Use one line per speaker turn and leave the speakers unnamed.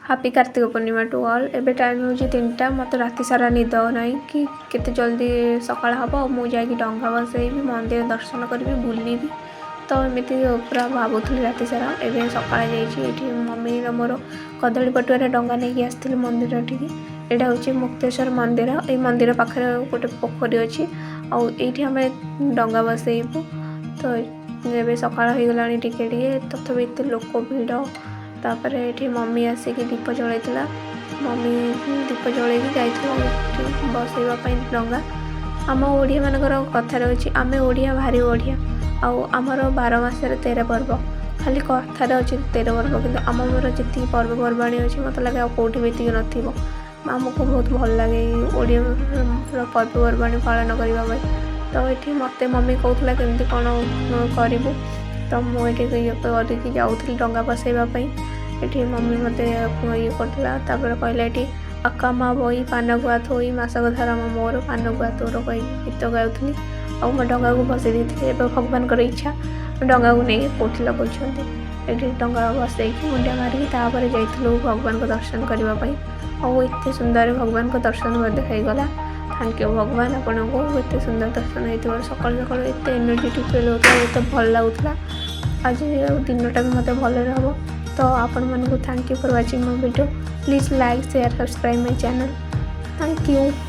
Happy Kartik Purnima to all. एबे time हो 3टा मत राति सारा निद ना कि केते जल्दी सकाळ हम मुझे डंगा बसैबी मंदिर दर्शन करी बुलि तो एमती पूरा भावुली राति सारा। एवं सका जाइए मम्मी मोर कदली पटुआर डंगा नहीं आसती मंदिर ठीक। यहाँ हूँ मुक्तेश्वर मंदिर। ये मंदिर पाखे गोटे पोखरी अच्छी आम डंगा बसैबू। तो ये सकाळ हो गला तथापि एत लोक भिड़। तापर ये मम्मी आसिक दीप जलैला। मम्मी दीप जल बसैवाई डंगा। आम ओडिया मानकर कथार अच्छी आम ओडिया भारी बढ़िया आमर 12 मासरे 13 पर्व। खाली कथार अच्छी 13 पर्व कि आमर जी पर्वपर्वाणी अच्छी मत लगे कौटी भी नथो। आमको बहुत भल लगे ओडिया पर्वपर्वाणी पालन करने। तो ये मत मम्मी कहला केमती कौन करूँ तो मुझे करके जाऊँगी डंगा बसैवाई। ये मम्मी मत ये करला कहला ये अक्का माँ बही पान गुआ थोई मासक धरा मोर पान गुआ तोर कही गीत गाँली और मैं डंगा को बसई देती। भगवान इच्छा डंगा को नहीं कौटी लगे ये डंगा बसई मुंडिया मारिक जाइलु भगवान को दर्शन करने। और एत सुंदर भगवान को दर्शन देखाईगला। थैंक यू भगवान आपण को एत सुंदर दर्शन होता। सकाल सकाल एत एनर्जेटिक फिल होता है भल लगुला। आज दिनटा भी मत भल रहा। तो आपण मानक thank you for watching my video. Please like share subscribe my channel. Thank you.